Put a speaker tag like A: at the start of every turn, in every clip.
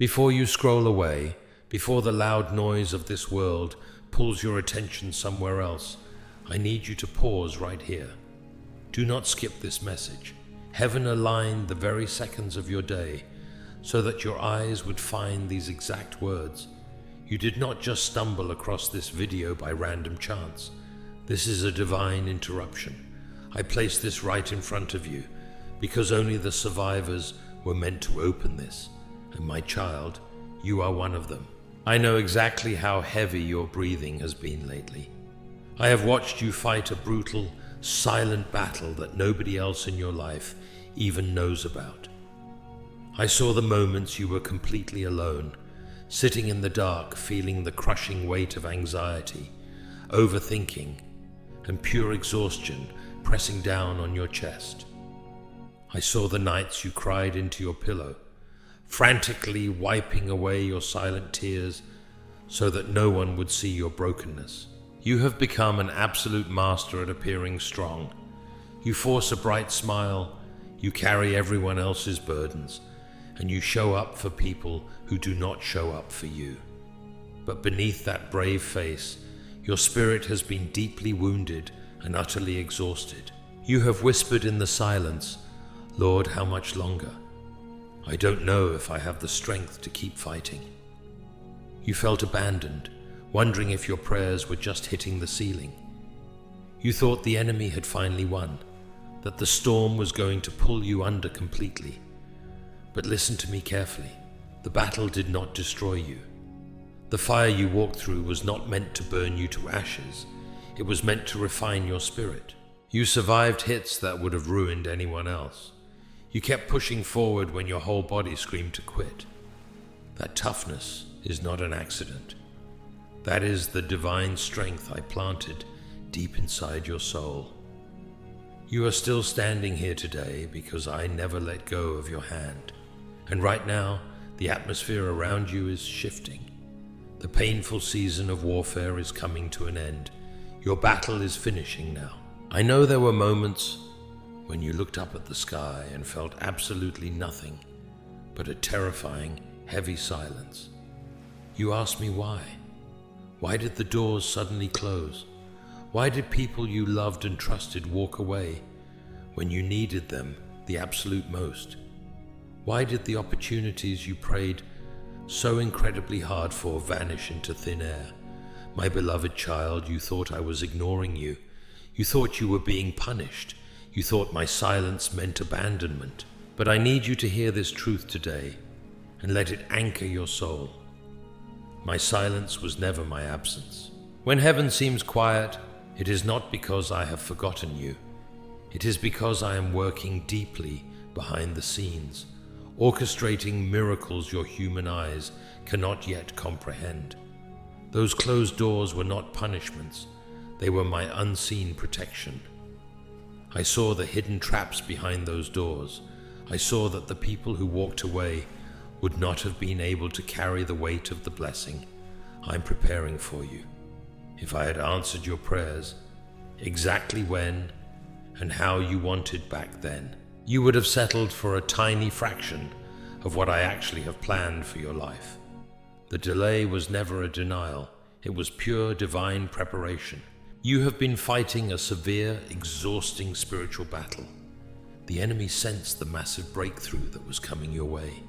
A: Before you scroll away, before the loud noise of this world pulls your attention somewhere else, I need you to pause right here. Do not skip this message. Heaven aligned the very seconds of your day so that your eyes would find these exact words. You did not just stumble across this video by random chance. This is a divine interruption. I place this right in front of you because only the survivors were meant to open this. And my child, you are one of them. I know exactly how heavy your breathing has been lately. I have watched you fight a brutal, silent battle that nobody else in your life even knows about. I saw the moments you were completely alone, sitting in the dark, feeling the crushing weight of anxiety, overthinking, and pure exhaustion pressing down on your chest. I saw the nights you cried into your pillow, frantically wiping away your silent tears so that no one would see your brokenness. You have become an absolute master at appearing strong. You force a bright smile, you carry everyone else's burdens, and you show up for people who do not show up for you. But beneath that brave face, your spirit has been deeply wounded and utterly exhausted. You have whispered in the silence, "Lord, how much longer? I don't know if I have the strength to keep fighting." You felt abandoned, wondering if your prayers were just hitting the ceiling. You thought the enemy had finally won, that the storm was going to pull you under completely. But listen to me carefully. The battle did not destroy you. The fire you walked through was not meant to burn you to ashes. It was meant to refine your spirit. You survived hits that would have ruined anyone else. You kept pushing forward when your whole body screamed to quit. That toughness is not an accident. That is the divine strength I planted deep inside your soul. You are still standing here today because I never let go of your hand. And right now, the atmosphere around you is shifting. The painful season of warfare is coming to an end. Your battle is finishing now. I know there were moments when you looked up at the sky and felt absolutely nothing but a terrifying, heavy silence. You asked me why. Why did the doors suddenly close? Why did people you loved and trusted walk away when you needed them the absolute most? Why did the opportunities you prayed so incredibly hard for vanish into thin air? My beloved child, you thought I was ignoring you. You thought you were being punished. You thought my silence meant abandonment. But I need you to hear this truth today and let it anchor your soul. My silence was never my absence. When heaven seems quiet, it is not because I have forgotten you. It is because I am working deeply behind the scenes, orchestrating miracles your human eyes cannot yet comprehend. Those closed doors were not punishments. They were my unseen protection. I saw the hidden traps behind those doors. I saw that the people who walked away would not have been able to carry the weight of the blessing I'm preparing for you. If I had answered your prayers exactly when and how you wanted back then, you would have settled for a tiny fraction of what I actually have planned for your life. The delay was never a denial. It was pure divine preparation. You have been fighting a severe, exhausting spiritual battle. The enemy sensed the massive breakthrough that was coming your way.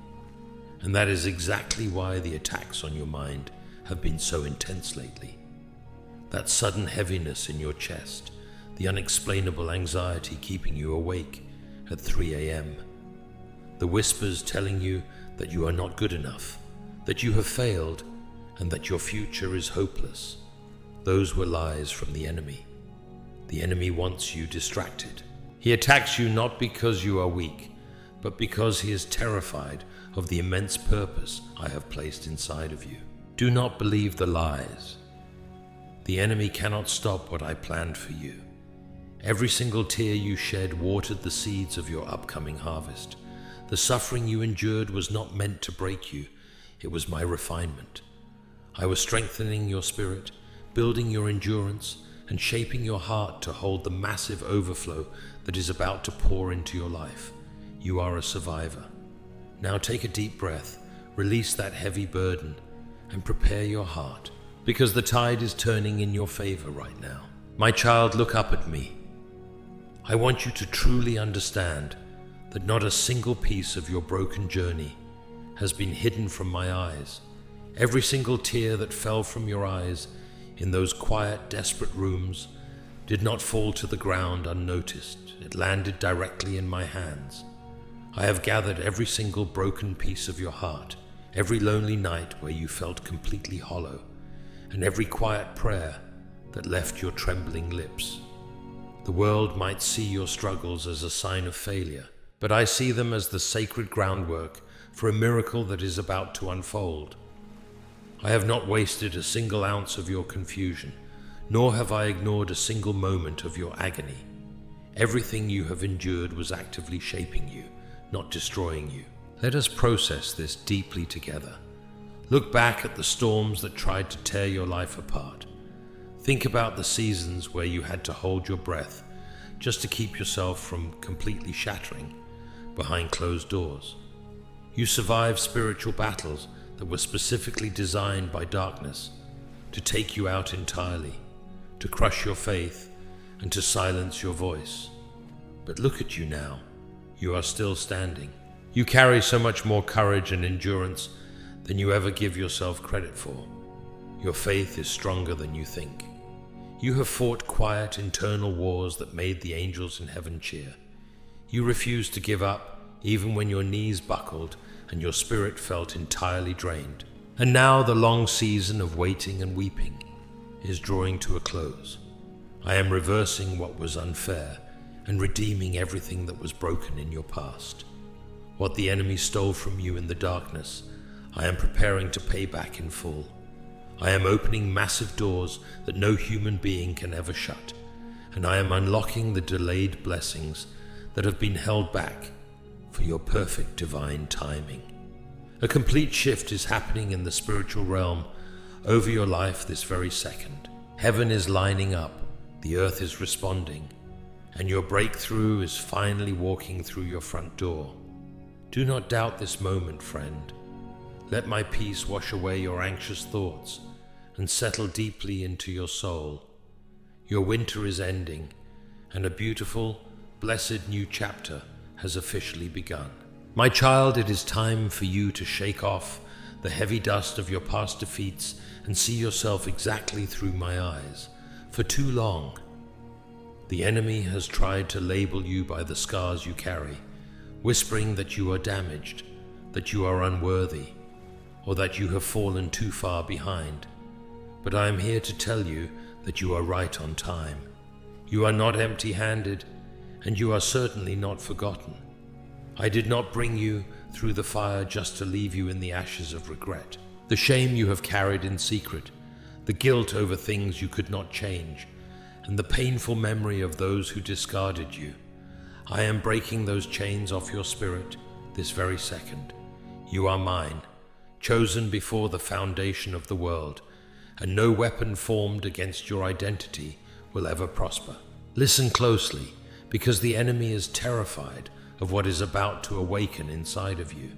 A: And that is exactly why the attacks on your mind have been so intense lately. That sudden heaviness in your chest, the unexplainable anxiety keeping you awake at 3 a.m., the whispers telling you that you are not good enough, that you have failed, and that your future is hopeless. Those were lies from the enemy. The enemy wants you distracted. He attacks you not because you are weak, but because he is terrified of the immense purpose I have placed inside of you. Do not believe the lies. The enemy cannot stop what I planned for you. Every single tear you shed watered the seeds of your upcoming harvest. The suffering you endured was not meant to break you. It was my refinement. I was strengthening your spirit, building your endurance, and shaping your heart to hold the massive overflow that is about to pour into your life. You are a survivor. Now take a deep breath, Release that heavy burden and prepare your heart, because the tide is turning in your favor right now. My child, look up at me. I want you to truly understand that not a single piece of your broken journey has been hidden from my eyes. Every single tear that fell from your eyes in those quiet, desperate rooms did not fall to the ground unnoticed. It landed directly in my hands. I have gathered every single broken piece of your heart, every lonely night where you felt completely hollow, and every quiet prayer that left your trembling lips. The world might see your struggles as a sign of failure, but I see them as the sacred groundwork for a miracle that is about to unfold. I have not wasted a single ounce of your confusion, nor have I ignored a single moment of your agony. Everything you have endured was actively shaping you, not destroying you. Let us process this deeply together. Look back at the storms that tried to tear your life apart. Think about the seasons where you had to hold your breath just to keep yourself from completely shattering behind closed doors. You survived spiritual battles that were specifically designed by darkness to take you out entirely, to crush your faith, and to silence your voice. But look at you now. You are still standing. You carry so much more courage and endurance than you ever give yourself credit for. Your faith is stronger than you think. You have fought quiet internal wars that made the angels in heaven cheer. You refused to give up even when your knees buckled and your spirit felt entirely drained. And now the long season of waiting and weeping is drawing to a close. I am reversing what was unfair and redeeming everything that was broken in your past. What the enemy stole from you in the darkness, I am preparing to pay back in full. I am opening massive doors that no human being can ever shut, and I am unlocking the delayed blessings that have been held back for your perfect divine timing. A complete shift is happening in the spiritual realm over your life this very second. Heaven is lining up, the earth is responding, and your breakthrough is finally walking through your front door. Do not doubt this moment, friend. Let my peace wash away your anxious thoughts and settle deeply into your soul. Your winter is ending, and a beautiful, blessed new chapter has officially begun. My child, it is time for you to shake off the heavy dust of your past defeats and see yourself exactly through my eyes. For too long, the enemy has tried to label you by the scars you carry, whispering that you are damaged, that you are unworthy, or that you have fallen too far behind. But I am here to tell you that you are right on time. You are not empty-handed, and you are certainly not forgotten. I did not bring you through the fire just to leave you in the ashes of regret. The shame you have carried in secret, the guilt over things you could not change, and the painful memory of those who discarded you. I am breaking those chains off your spirit this very second. You are mine, chosen before the foundation of the world, and no weapon formed against your identity will ever prosper. Listen closely, because the enemy is terrified of what is about to awaken inside of you.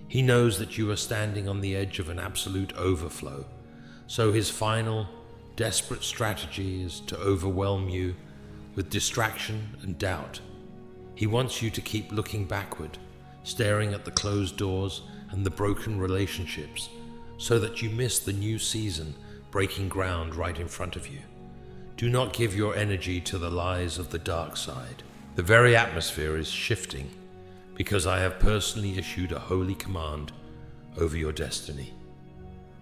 A: He knows that you are standing on the edge of an absolute overflow, so his final, desperate strategy is to overwhelm you with distraction and doubt. He wants you to keep looking backward, staring at the closed doors and the broken relationships, so that you miss the new season breaking ground right in front of you. Do not give your energy to the lies of the dark side. The very atmosphere is shifting because I have personally issued a holy command over your destiny.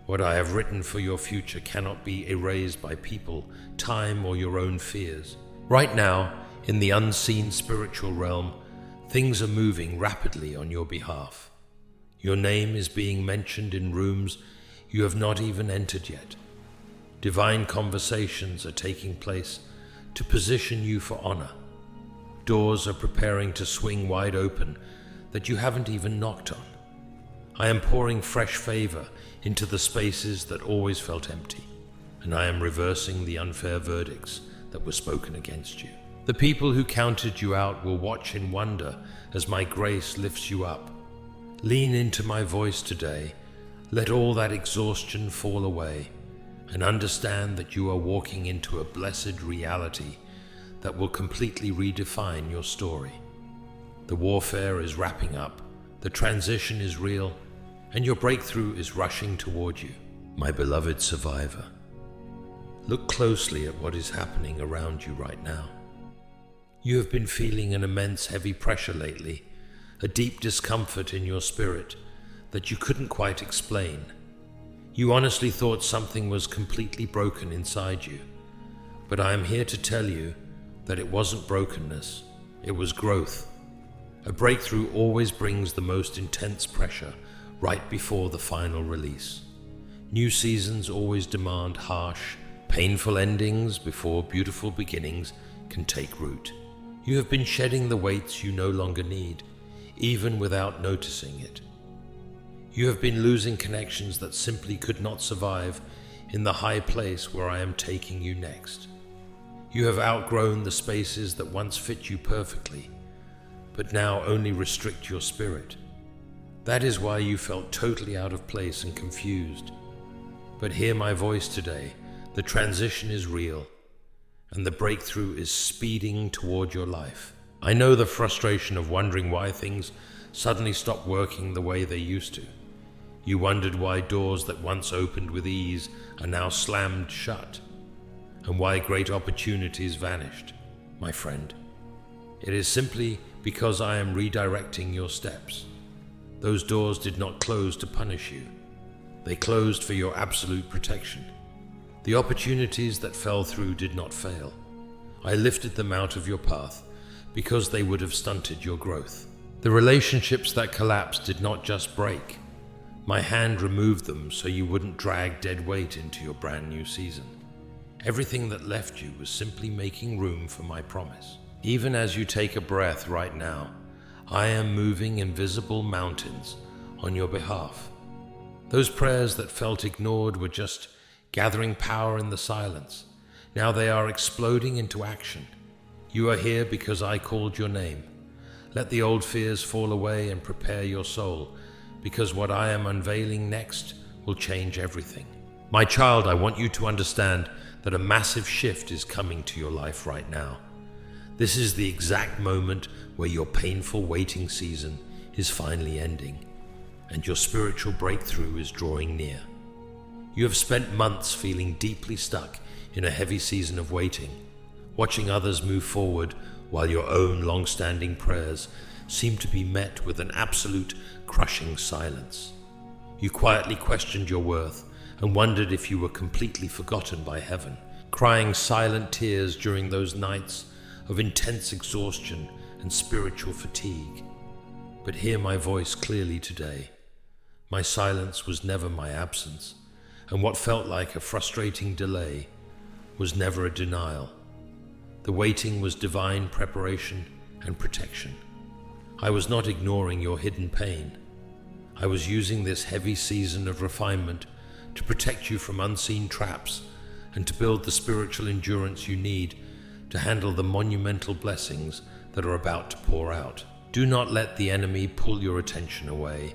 A: What I have written for your future cannot be erased by people, time, or your own fears. Right now, in the unseen spiritual realm, things are moving rapidly on your behalf. Your name is being mentioned in rooms you have not even entered yet. Divine conversations are taking place to position you for honor. Doors are preparing to swing wide open that you haven't even knocked on. I am pouring fresh favor into the spaces that always felt empty, and I am reversing the unfair verdicts that were spoken against you. The people who counted you out will watch in wonder as my grace lifts you up. Lean into my voice today. Let all that exhaustion fall away, and understand that you are walking into a blessed reality that will completely redefine your story. The warfare is wrapping up, the transition is real, and your breakthrough is rushing toward you. My beloved survivor, look closely at what is happening around you right now. You have been feeling an immense heavy pressure lately, a deep discomfort in your spirit that you couldn't quite explain. You honestly thought something was completely broken inside you, but I am here to tell you that it wasn't brokenness, it was growth. A breakthrough always brings the most intense pressure right before the final release. New seasons always demand harsh, painful endings before beautiful beginnings can take root. You have been shedding the weights you no longer need, even without noticing it. You have been losing connections that simply could not survive in the high place where I am taking you next. You have outgrown the spaces that once fit you perfectly, but now only restrict your spirit. That is why you felt totally out of place and confused. But hear my voice today. The transition is real, and the breakthrough is speeding toward your life. I know the frustration of wondering why things suddenly stopped working the way they used to. You wondered why doors that once opened with ease are now slammed shut, and why great opportunities vanished. My friend, it is simply because I am redirecting your steps. Those doors did not close to punish you. They closed for your absolute protection. The opportunities that fell through did not fail. I lifted them out of your path because they would have stunted your growth. The relationships that collapsed did not just break. My hand removed them so you wouldn't drag dead weight into your brand new season. Everything that left you was simply making room for my promise. Even as you take a breath right now, I am moving invisible mountains on your behalf. Those prayers that felt ignored were just gathering power in the silence. Now they are exploding into action. You are here because I called your name. Let the old fears fall away and prepare your soul, because what I am unveiling next will change everything. My child, I want you to understand that a massive shift is coming to your life right now. This is the exact moment where your painful waiting season is finally ending, and your spiritual breakthrough is drawing near. You have spent months feeling deeply stuck in a heavy season of waiting, watching others move forward while your own long-standing prayers seem to be met with an absolute crushing silence. You quietly questioned your worth and wondered if you were completely forgotten by heaven, crying silent tears during those nights of intense exhaustion and spiritual fatigue. But hear my voice clearly today. My silence was never my absence, and what felt like a frustrating delay was never a denial. The waiting was divine preparation and protection. I was not ignoring your hidden pain. I was using this heavy season of refinement to protect you from unseen traps and to build the spiritual endurance you need to handle the monumental blessings that are about to pour out. Do not let the enemy pull your attention away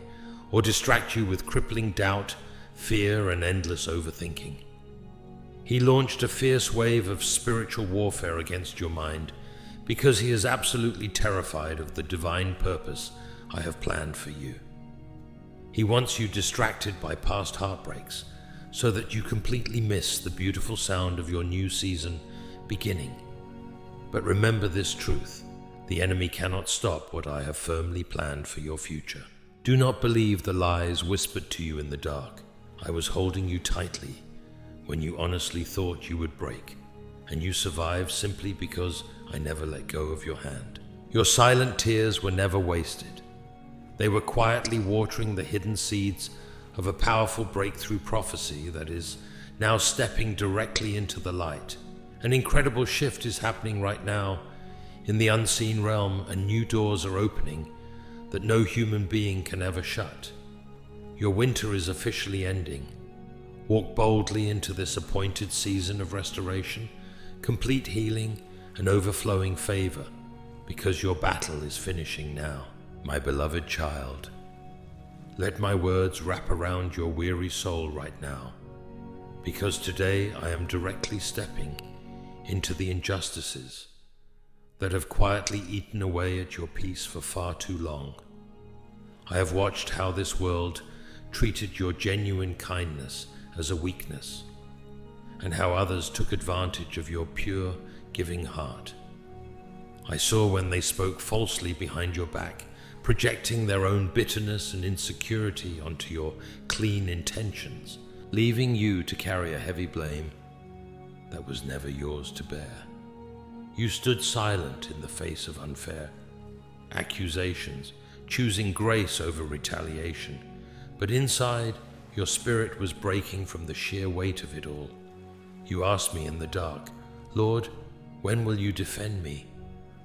A: or distract you with crippling doubt, fear, and endless overthinking. He launched a fierce wave of spiritual warfare against your mind because he is absolutely terrified of the divine purpose I have planned for you. He wants you distracted by past heartbreaks so that you completely miss the beautiful sound of your new season beginning. But remember this truth: the enemy cannot stop what I have firmly planned for your future. Do not believe the lies whispered to you in the dark. I was holding you tightly when you honestly thought you would break, and you survived simply because I never let go of your hand. Your silent tears were never wasted. They were quietly watering the hidden seeds of a powerful breakthrough prophecy that is now stepping directly into the light. An incredible shift is happening right now in the unseen realm, and new doors are opening that no human being can ever shut. Your winter is officially ending. Walk boldly into this appointed season of restoration, complete healing, and overflowing favor, because your battle is finishing now. My beloved child, Let my words wrap around your weary soul right now, because today I am directly stepping into the injustices that have quietly eaten away at your peace for far too long. I have watched how this world treated your genuine kindness as a weakness, and how others took advantage of your pure, giving heart. I saw when they spoke falsely behind your back, projecting their own bitterness and insecurity onto your clean intentions, leaving you to carry a heavy blame that was never yours to bear. You stood silent in the face of unfair accusations, choosing grace over retaliation, but inside, your spirit was breaking from the sheer weight of it all. You asked me in the dark, Lord, when will you defend me?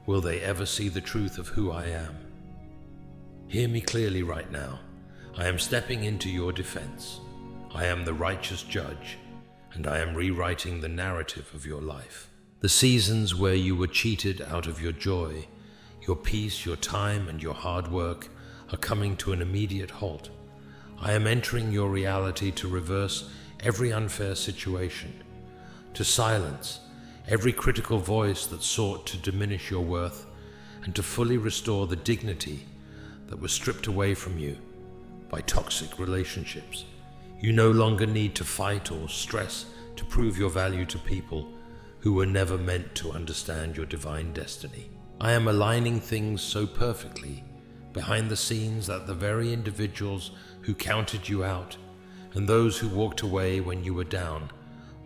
A: Will they ever see the truth of who I am? Hear me clearly right now. I am stepping into your defense. I am the righteous judge, and I am rewriting the narrative of your life. The seasons where you were cheated out of your joy, your peace, your time, and your hard work are coming to an immediate halt. I am entering your reality to reverse every unfair situation, to silence every critical voice that sought to diminish your worth, and to fully restore the dignity that was stripped away from you by toxic relationships. You no longer need to fight or stress to prove your value to people who were never meant to understand your divine destiny. I am aligning things so perfectly behind the scenes that the very individuals who counted you out and those who walked away when you were down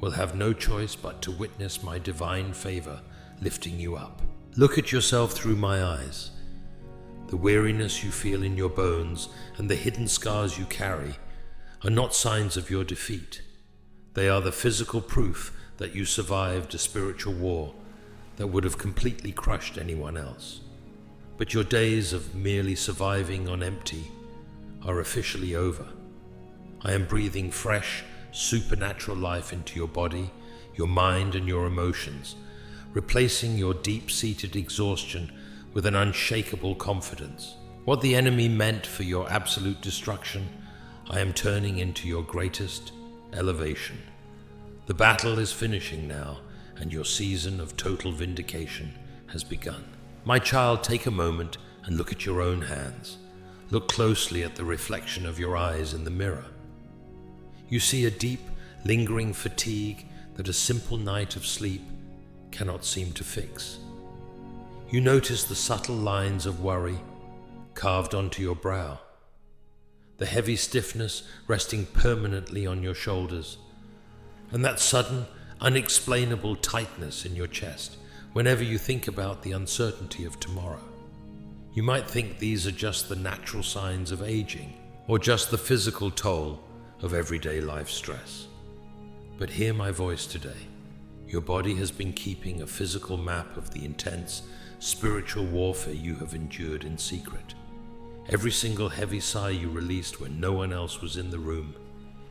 A: will have no choice but to witness my divine favor lifting you up. Look at yourself through my eyes. The weariness you feel in your bones and the hidden scars you carry are not signs of your defeat. They are the physical proof that you survived a spiritual war that would have completely crushed anyone else. But your days of merely surviving on empty are officially over. I am breathing fresh, supernatural life into your body, your mind, and your emotions, replacing your deep-seated exhaustion with an unshakable confidence. What the enemy meant for your absolute destruction, I am turning into your greatest elevation. The battle is finishing now, and your season of total vindication has begun. My child, take a moment and look at your own hands. Look closely at the reflection of your eyes in the mirror. You see a deep, lingering fatigue that a simple night of sleep cannot seem to fix. You notice the subtle lines of worry carved onto your brow, the heavy stiffness resting permanently on your shoulders, and that sudden, unexplainable tightness in your chest whenever you think about the uncertainty of tomorrow. You might think these are just the natural signs of aging, or just the physical toll of everyday life stress. But hear my voice today. Your body has been keeping a physical map of the intense spiritual warfare you have endured in secret. Every single heavy sigh you released when no one else was in the room,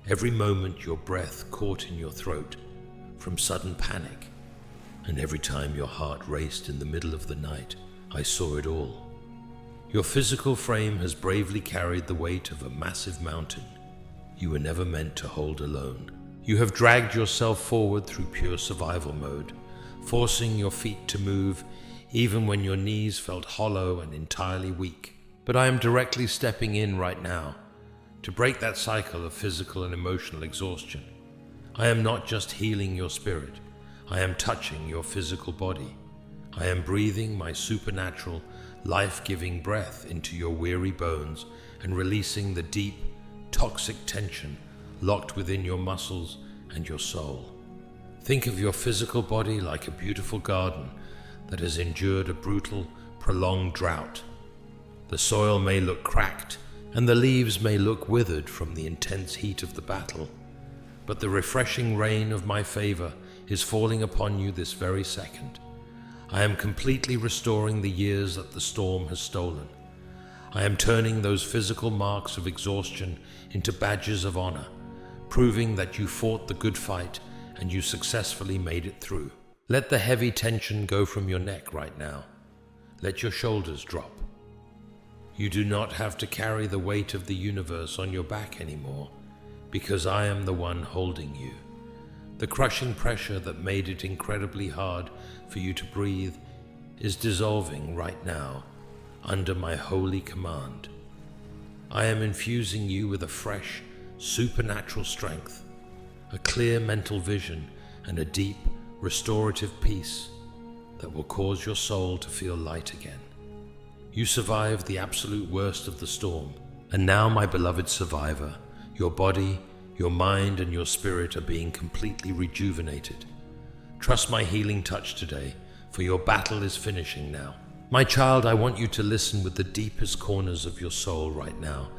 A: every moment your breath caught in your throat from sudden panic, and every time your heart raced in the middle of the night, I saw it all. Your physical frame has bravely carried the weight of a massive mountain you were never meant to hold alone. You have dragged yourself forward through pure survival mode, forcing your feet to move even when your knees felt hollow and entirely weak. But I am directly stepping in right now to break that cycle of physical and emotional exhaustion. I am not just healing your spirit, I am touching your physical body. I am breathing my supernatural, life-giving breath into your weary bones and releasing the deep, toxic tension locked within your muscles and your soul. Think of your physical body like a beautiful garden that has endured a brutal, prolonged drought. The soil may look cracked, and the leaves may look withered from the intense heat of the battle, but the refreshing rain of my favor is falling upon you this very second. I am completely restoring the years that the storm has stolen. I am turning those physical marks of exhaustion into badges of honor, proving that you fought the good fight and you successfully made it through. Let the heavy tension go from your neck right now. Let your shoulders drop. You do not have to carry the weight of the universe on your back anymore, because I am the one holding you. The crushing pressure that made it incredibly hard for you to breathe is dissolving right now under my holy command. I am infusing you with a fresh, supernatural strength, a clear mental vision, and a deep, restorative peace that will cause your soul to feel light again. You survived the absolute worst of the storm, and now, my beloved survivor, your body, your mind, and your spirit are being completely rejuvenated. Trust my healing touch today, for your battle is finishing now. My child, I want you to listen with the deepest corners of your soul right now,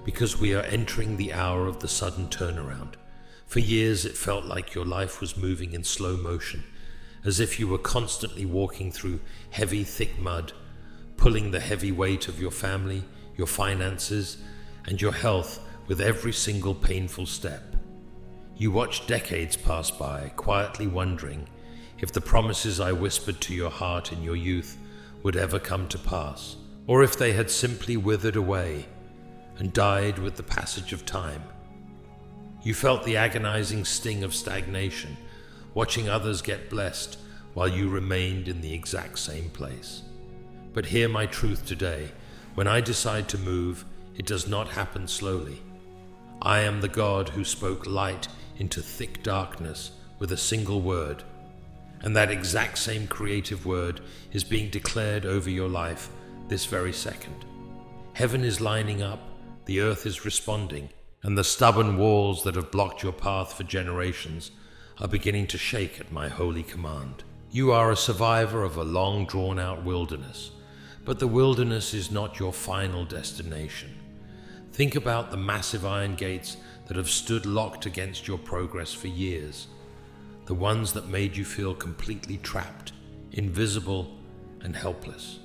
A: because we are entering the hour of the sudden turnaround. For years, it felt like your life was moving in slow motion, as if you were constantly walking through heavy, thick mud, pulling the heavy weight of your family, your finances, and your health with every single painful step. You watched decades pass by, quietly wondering if the promises I whispered to your heart in your youth would ever come to pass, or if they had simply withered away and died with the passage of time. You felt the agonizing sting of stagnation, watching others get blessed while you remained in the exact same place. But hear my truth today. When I decide to move, it does not happen slowly. I am the God who spoke light into thick darkness with a single word, and that exact same creative word is being declared over your life this very second. Heaven is lining up, the earth is responding, and the stubborn walls that have blocked your path for generations are beginning to shake at my holy command. You are a survivor of a long drawn-out wilderness, but the wilderness is not your final destination. Think about the massive iron gates that have stood locked against your progress for years, the ones that made you feel completely trapped, invisible, and helpless.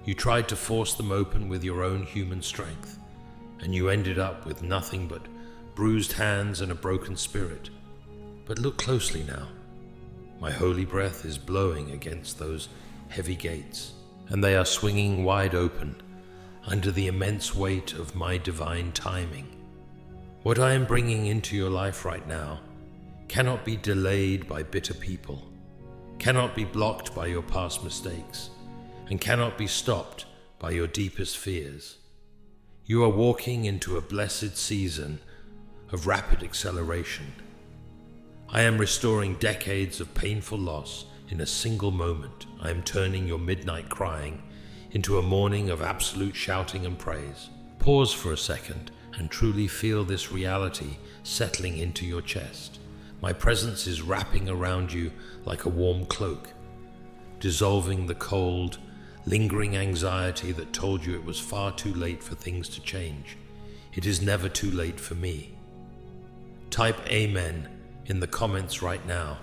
A: You tried to force them open with your own human strength, and you ended up with nothing but bruised hands and a broken spirit. But look closely now. My holy breath is blowing against those heavy gates, and they are swinging wide open under the immense weight of my divine timing. What I am bringing into your life right now cannot be delayed by bitter people, cannot be blocked by your past mistakes, and cannot be stopped by your deepest fears. You are walking into a blessed season of rapid acceleration. I am restoring decades of painful loss in a single moment. I am turning your midnight crying into a morning of absolute shouting and praise. Pause for a second and truly feel this reality settling into your chest. My presence is wrapping around you like a warm cloak, dissolving the cold, lingering anxiety that told you it was far too late for things to change. It is never too late for me. Type Amen in the comments right now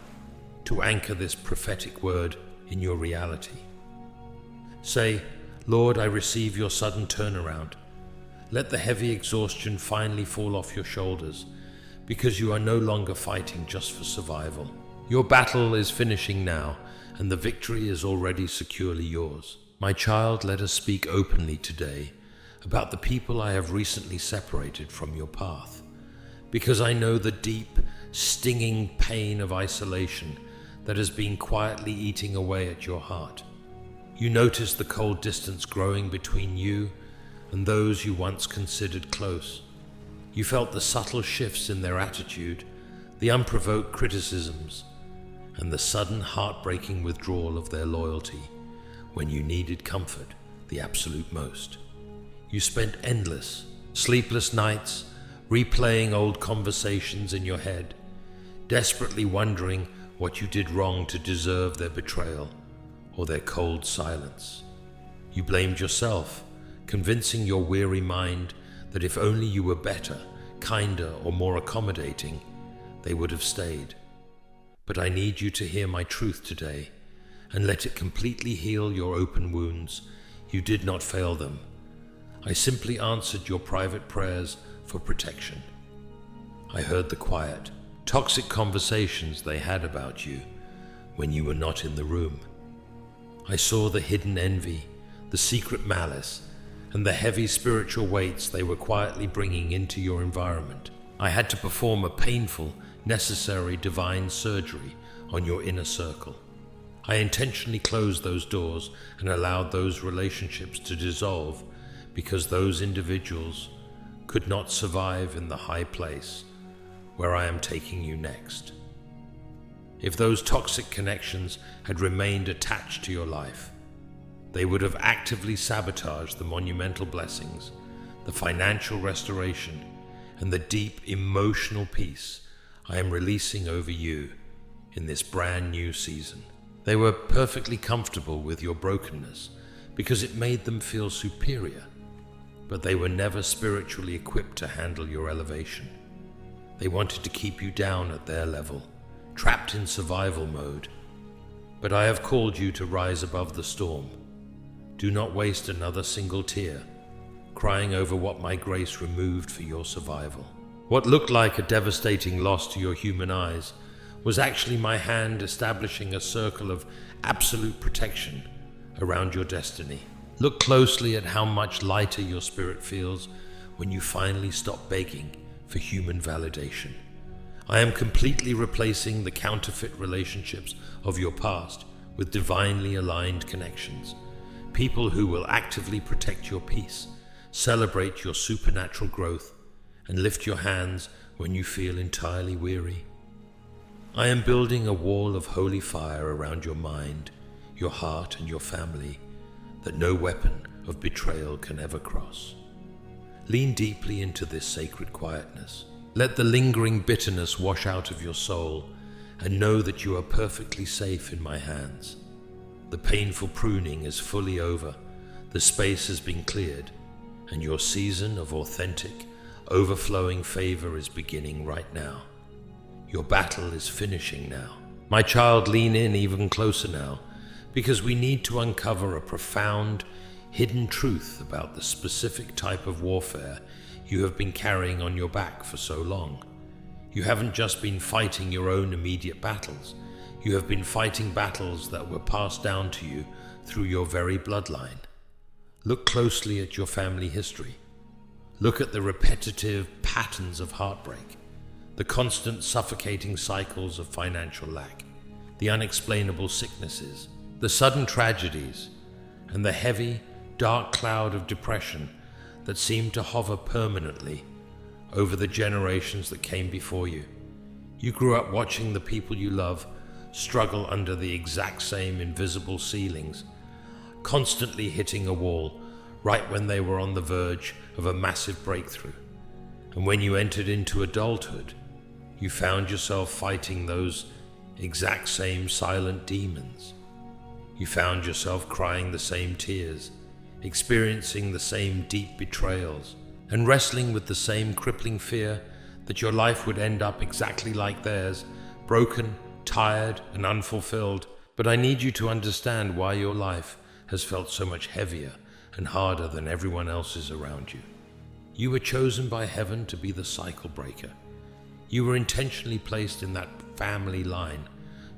A: to anchor this prophetic word in your reality. Say, Lord, I receive your sudden turnaround. Let the heavy exhaustion finally fall off your shoulders, because you are no longer fighting just for survival. Your battle is finishing now, and the victory is already securely yours. My child, let us speak openly today about the people I have recently separated from your path, because I know the deep, stinging pain of isolation that has been quietly eating away at your heart. You notice the cold distance growing between you and those you once considered close. You felt the subtle shifts in their attitude, the unprovoked criticisms, and the sudden heartbreaking withdrawal of their loyalty when you needed comfort the absolute most. You spent endless, sleepless nights replaying old conversations in your head, desperately wondering what you did wrong to deserve their betrayal or their cold silence. You blamed yourself, convincing your weary mind that if only you were better, kinder, or more accommodating, they would have stayed. But I need you to hear my truth today and let it completely heal your open wounds. You did not fail them. I simply answered your private prayers for protection. I heard the quiet, toxic conversations they had about you when you were not in the room. I saw the hidden envy, the secret malice, and the heavy spiritual weights they were quietly bringing into your environment. I had to perform a painful, necessary divine surgery on your inner circle. I intentionally closed those doors and allowed those relationships to dissolve because those individuals could not survive in the high place where I am taking you next. If those toxic connections had remained attached to your life, they would have actively sabotaged the monumental blessings, the financial restoration, and the deep emotional peace I am releasing over you in this brand new season. They were perfectly comfortable with your brokenness because it made them feel superior, but they were never spiritually equipped to handle your elevation. They wanted to keep you down at their level, trapped in survival mode. But I have called you to rise above the storm. Do not waste another single tear, crying over what my grace removed for your survival. What looked like a devastating loss to your human eyes was actually my hand establishing a circle of absolute protection around your destiny. Look closely at how much lighter your spirit feels when you finally stop begging for human validation. I am completely replacing the counterfeit relationships of your past with divinely aligned connections. People who will actively protect your peace, celebrate your supernatural growth, and lift your hands when you feel entirely weary. I am building a wall of holy fire around your mind, your heart, and your family that no weapon of betrayal can ever cross. Lean deeply into this sacred quietness. Let the lingering bitterness wash out of your soul and know that you are perfectly safe in my hands. The painful pruning is fully over, the space has been cleared, and your season of authentic, overflowing favor is beginning right now. Your battle is finishing now. My child, lean in even closer now, because we need to uncover a profound, hidden truth about the specific type of warfare you have been carrying on your back for so long. You haven't just been fighting your own immediate battles. You have been fighting battles that were passed down to you through your very bloodline. Look closely at your family history. Look at the repetitive patterns of heartbreak, the constant suffocating cycles of financial lack, the unexplainable sicknesses, the sudden tragedies, and the heavy, dark cloud of depression that seemed to hover permanently over the generations that came before you. You grew up watching the people you love struggle under the exact same invisible ceilings, constantly hitting a wall right when they were on the verge of a massive breakthrough. And when you entered into adulthood, you found yourself fighting those exact same silent demons. You found yourself crying the same tears, experiencing the same deep betrayals, and wrestling with the same crippling fear that your life would end up exactly like theirs, broken, tired, and unfulfilled. But I need you to understand why your life has felt so much heavier and harder than everyone else's around you. You were chosen by heaven to be the cycle breaker. You were intentionally placed in that family line,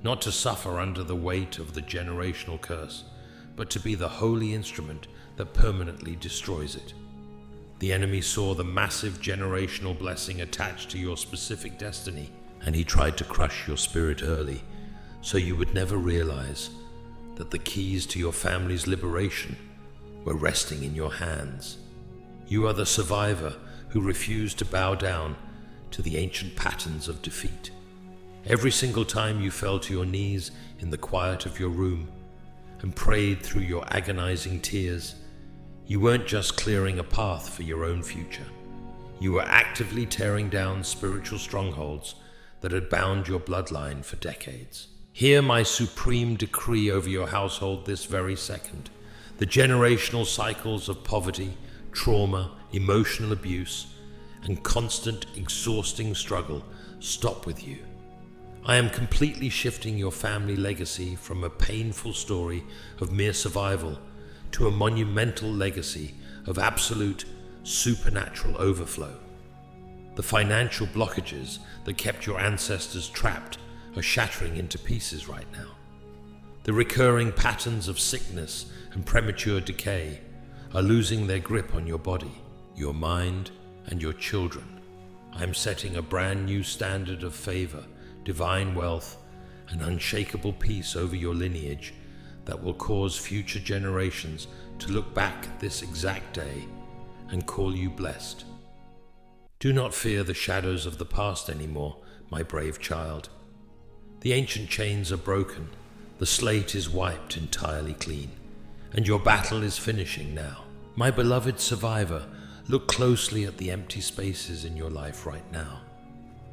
A: not to suffer under the weight of the generational curse, but to be the holy instrument that permanently destroys it. The enemy saw the massive generational blessing attached to your specific destiny, and he tried to crush your spirit early, so you would never realize that the keys to your family's liberation were resting in your hands. You are the survivor who refused to bow down to the ancient patterns of defeat. Every single time you fell to your knees in the quiet of your room and prayed through your agonizing tears, you weren't just clearing a path for your own future. You were actively tearing down spiritual strongholds that had bound your bloodline for decades. Hear my supreme decree over your household this very second. The generational cycles of poverty, trauma, emotional abuse, and constant, exhausting struggle stop with you. I am completely shifting your family legacy from a painful story of mere survival to a monumental legacy of absolute, supernatural overflow. The financial blockages that kept your ancestors trapped are shattering into pieces right now. The recurring patterns of sickness and premature decay are losing their grip on your body, your mind, and your children. I am setting a brand new standard of favor, divine wealth, and unshakable peace over your lineage that will cause future generations to look back at this exact day and call you blessed. Do not fear the shadows of the past anymore, my brave child. The ancient chains are broken, the slate is wiped entirely clean, and your battle is finishing now. My beloved survivor, look closely at the empty spaces in your life right now.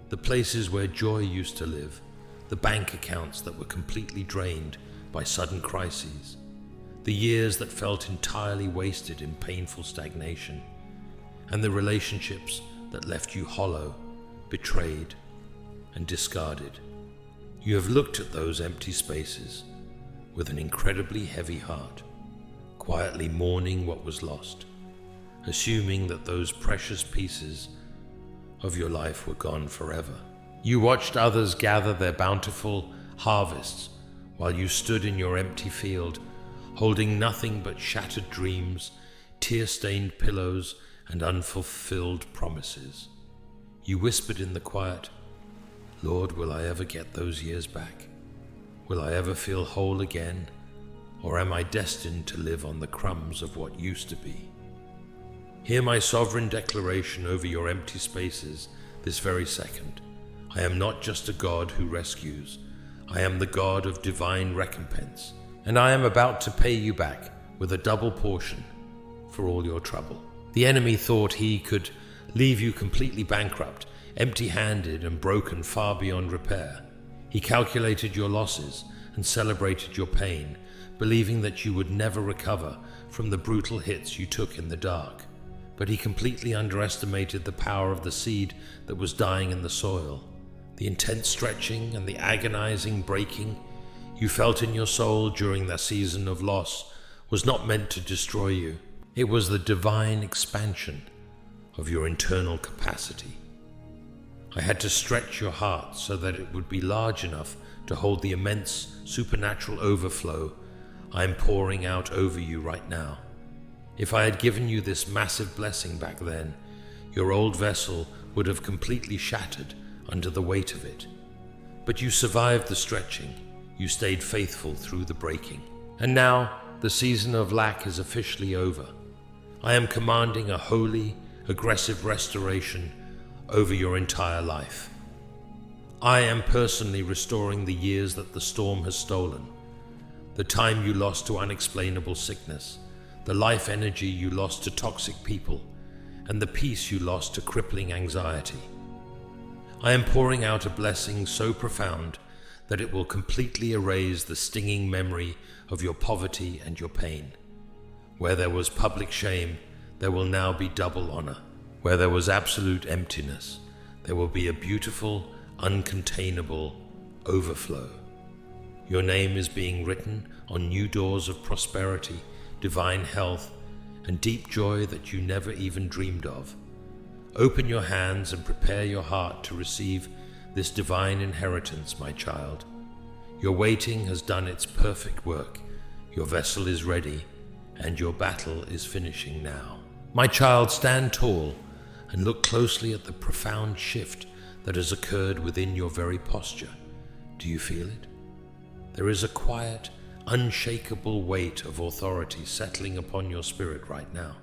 A: The places where joy used to live, the bank accounts that were completely drained by sudden crises, the years that felt entirely wasted in painful stagnation, and the relationships that left you hollow, betrayed, and discarded. You have looked at those empty spaces with an incredibly heavy heart, quietly mourning what was lost, assuming that those precious pieces of your life were gone forever. You watched others gather their bountiful harvests while you stood in your empty field, holding nothing but shattered dreams, tear-stained pillows, and unfulfilled promises. You whispered in the quiet, "Lord, will I ever get those years back? Will I ever feel whole again? Or am I destined to live on the crumbs of what used to be?" Hear my sovereign declaration over your empty spaces this very second. I am not just a God who rescues. I am the God of divine recompense, and I am about to pay you back with a double portion for all your trouble. The enemy thought he could leave you completely bankrupt, empty-handed and broken far beyond repair. He calculated your losses and celebrated your pain, believing that you would never recover from the brutal hits you took in the dark. But he completely underestimated the power of the seed that was dying in the soil. The intense stretching and the agonizing breaking you felt in your soul during that season of loss was not meant to destroy you. It was the divine expansion of your internal capacity. I had to stretch your heart so that it would be large enough to hold the immense supernatural overflow I am pouring out over you right now. If I had given you this massive blessing back then, your old vessel would have completely shattered under the weight of it. But you survived the stretching, you stayed faithful through the breaking. And now, the season of lack is officially over. I am commanding a holy, aggressive restoration over your entire life. I am personally restoring the years that the storm has stolen, the time you lost to unexplainable sickness, the life energy you lost to toxic people, and the peace you lost to crippling anxiety. I am pouring out a blessing so profound that it will completely erase the stinging memory of your poverty and your pain. Where there was public shame, there will now be double honor. Where there was absolute emptiness, there will be a beautiful, uncontainable overflow. Your name is being written on new doors of prosperity, divine health, and deep joy that you never even dreamed of. Open your hands and prepare your heart to receive this divine inheritance, my child. Your waiting has done its perfect work. Your vessel is ready, and your battle is finishing now. My child, stand tall and look closely at the profound shift that has occurred within your very posture. Do you feel it? There is a quiet, unshakable weight of authority settling upon your spirit right now.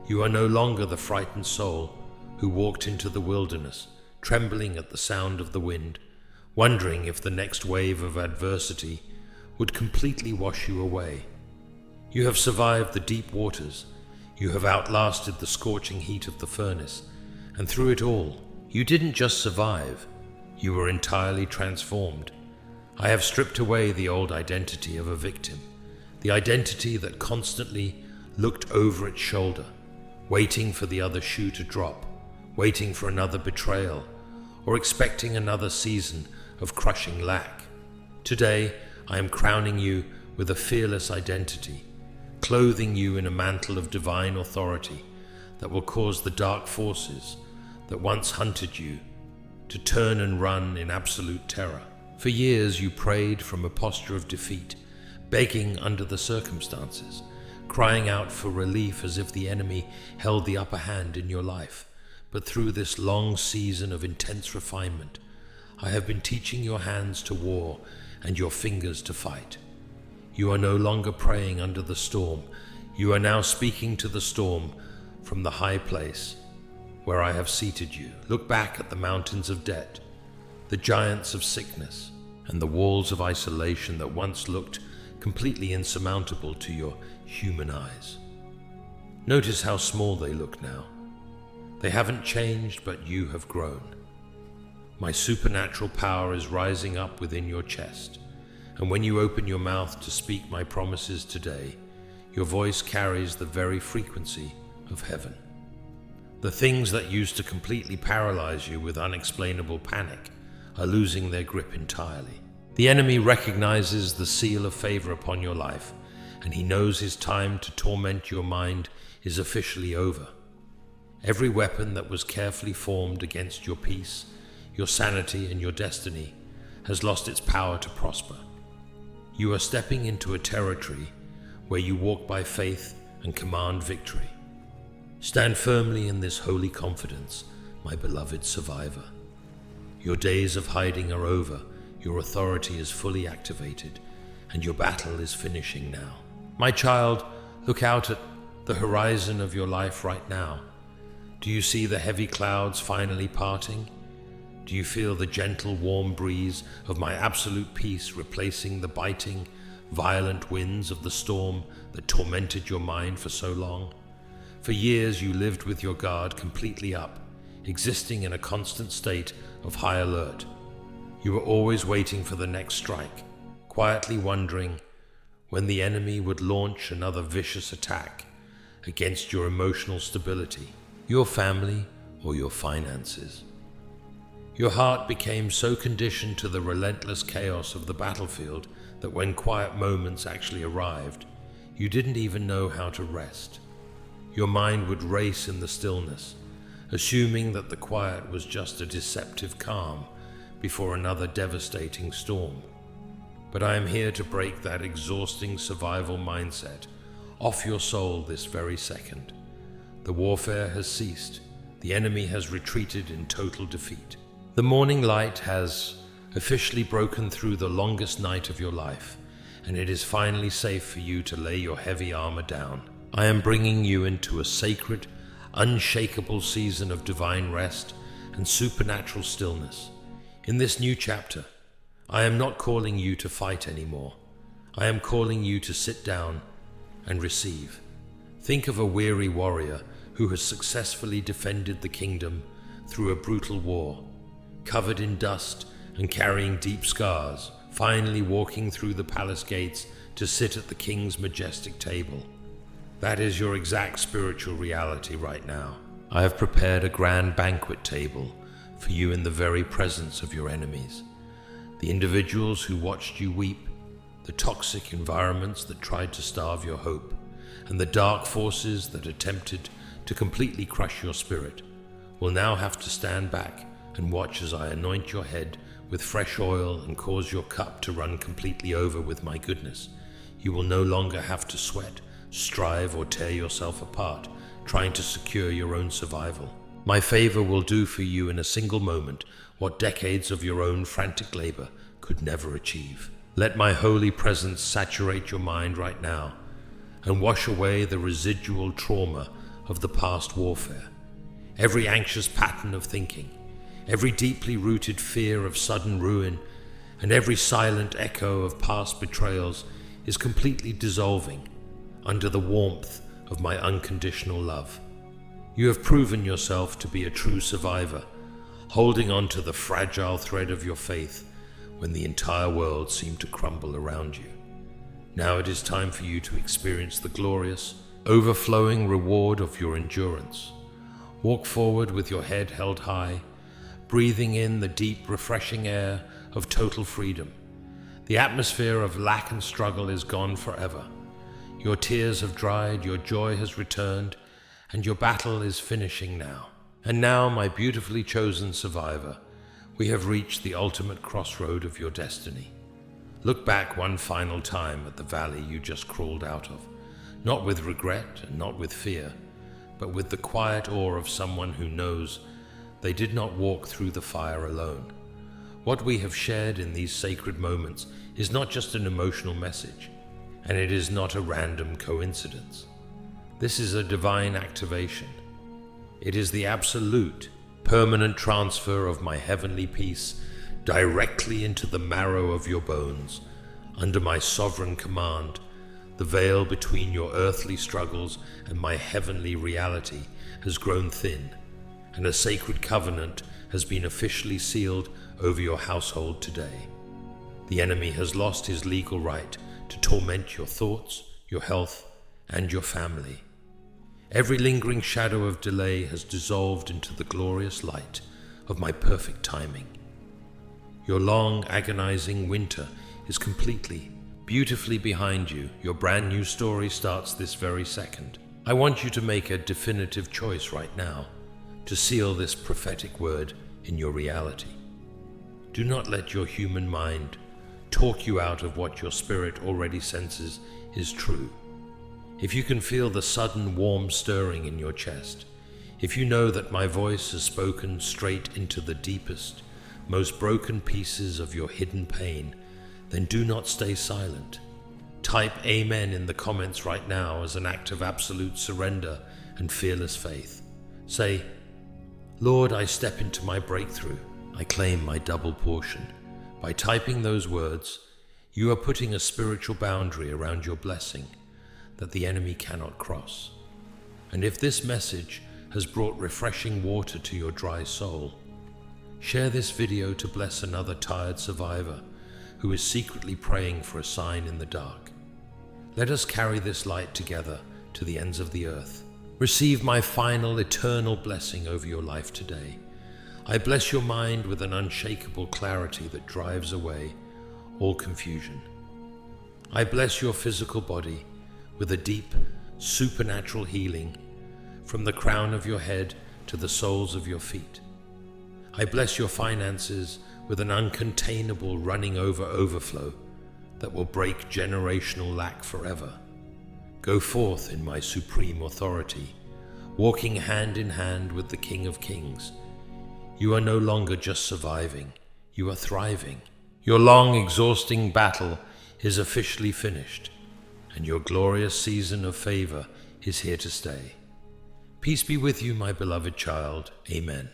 A: You are no longer the frightened soul who walked into the wilderness, trembling at the sound of the wind, wondering if the next wave of adversity would completely wash you away. You have survived the deep waters. You have outlasted the scorching heat of the furnace, and through it all, you didn't just survive, you were entirely transformed. I have stripped away the old identity of a victim, the identity that constantly looked over its shoulder, waiting for the other shoe to drop, waiting for another betrayal, or expecting another season of crushing lack. Today, I am crowning you with a fearless identity, clothing you in a mantle of divine authority that will cause the dark forces that once hunted you to turn and run in absolute terror. For years you prayed from a posture of defeat, begging under the circumstances, crying out for relief as if the enemy held the upper hand in your life. But through this long season of intense refinement, I have been teaching your hands to war and your fingers to fight. You are no longer praying under the storm. You are now speaking to the storm from the high place where I have seated you. Look back at the mountains of debt, the giants of sickness, and the walls of isolation that once looked completely insurmountable to your human eyes. Notice how small they look now. They haven't changed, but you have grown. My supernatural power is rising up within your chest, and when you open your mouth to speak my promises today, your voice carries the very frequency of heaven. The things that used to completely paralyze you with unexplainable panic are losing their grip entirely. The enemy recognizes the seal of favor upon your life, and he knows his time to torment your mind is officially over. Every weapon that was carefully formed against your peace, your sanity, and your destiny has lost its power to prosper. You are stepping into a territory where you walk by faith and command victory. Stand firmly in this holy confidence, my beloved survivor. Your days of hiding are over, your authority is fully activated, and your battle is finishing now. My child, look out at the horizon of your life right now. Do you see the heavy clouds finally parting? Do you feel the gentle, warm breeze of my absolute peace replacing the biting, violent winds of the storm that tormented your mind for so long? For years you lived with your guard completely up, existing in a constant state of high alert. You were always waiting for the next strike, quietly wondering when the enemy would launch another vicious attack against your emotional stability, your family, or your finances. Your heart became so conditioned to the relentless chaos of the battlefield that when quiet moments actually arrived, you didn't even know how to rest. Your mind would race in the stillness, assuming that the quiet was just a deceptive calm before another devastating storm. But I am here to break that exhausting survival mindset off your soul this very second. The warfare has ceased. The enemy has retreated in total defeat. The morning light has officially broken through the longest night of your life, and it is finally safe for you to lay your heavy armor down. I am bringing you into a sacred, unshakable season of divine rest and supernatural stillness. In this new chapter, I am not calling you to fight anymore. I am calling you to sit down and receive. Think of a weary warrior who has successfully defended the kingdom through a brutal war, covered in dust and carrying deep scars, finally walking through the palace gates to sit at the king's majestic table. That is your exact spiritual reality right now. I have prepared a grand banquet table for you in the very presence of your enemies. The individuals who watched you weep, the toxic environments that tried to starve your hope, and the dark forces that attempted to completely crush your spirit will now have to stand back and watch as I anoint your head with fresh oil and cause your cup to run completely over with my goodness. You will no longer have to sweat, strive, or tear yourself apart, trying to secure your own survival. My favor will do for you in a single moment what decades of your own frantic labor could never achieve. Let my holy presence saturate your mind right now and wash away the residual trauma of the past warfare. Every anxious pattern of thinking, every deeply rooted fear of sudden ruin, and every silent echo of past betrayals is completely dissolving under the warmth of my unconditional love. You have proven yourself to be a true survivor, holding on to the fragile thread of your faith when the entire world seemed to crumble around you. Now it is time for you to experience the glorious, overflowing reward of your endurance. Walk forward with your head held high, breathing in the deep, refreshing air of total freedom. The atmosphere of lack and struggle is gone forever. Your tears have dried, your joy has returned, and your battle is finishing now. And now, my beautifully chosen survivor, we have reached the ultimate crossroad of your destiny. Look back one final time at the valley you just crawled out of. not with regret and not with fear, but with the quiet awe of someone who knows they did not walk through the fire alone. What we have shared in these sacred moments is not just an emotional message, and it is not a random coincidence. This is a divine activation. It is the absolute, permanent transfer of my heavenly peace directly into the marrow of your bones. Under my sovereign command, the veil between your earthly struggles and my heavenly reality has grown thin, and a sacred covenant has been officially sealed over your household today. The enemy has lost his legal right to torment your thoughts, your health, and your family. Every lingering shadow of delay has dissolved into the glorious light of my perfect timing. Your long, agonizing winter is completely, beautifully behind you. Your brand new story starts this very second. I want you to make a definitive choice right now to seal this prophetic word in your reality. Do not let your human mind talk you out of what your spirit already senses is true. If you can feel the sudden warm stirring in your chest, if you know that my voice has spoken straight into the deepest, most broken pieces of your hidden pain, then do not stay silent. Type Amen in the comments right now as an act of absolute surrender and fearless faith. Say, Lord, I step into my breakthrough. I claim my double portion. By typing those words, you are putting a spiritual boundary around your blessing that the enemy cannot cross. And if this message has brought refreshing water to your dry soul, share this video to bless another tired survivor who is secretly praying for a sign in the dark. Let us carry this light together to the ends of the earth. Receive my final eternal blessing over your life today. I bless your mind with an unshakable clarity that drives away all confusion. I bless your physical body with a deep, supernatural healing from the crown of your head to the soles of your feet. I bless your finances with an uncontainable running over overflow that will break generational lack forever. Go forth in my supreme authority, walking hand in hand with the King of Kings. You are no longer just surviving, you are thriving. Your long, exhausting battle is officially finished, and your glorious season of favor is here to stay. Peace be with you, my beloved child. Amen.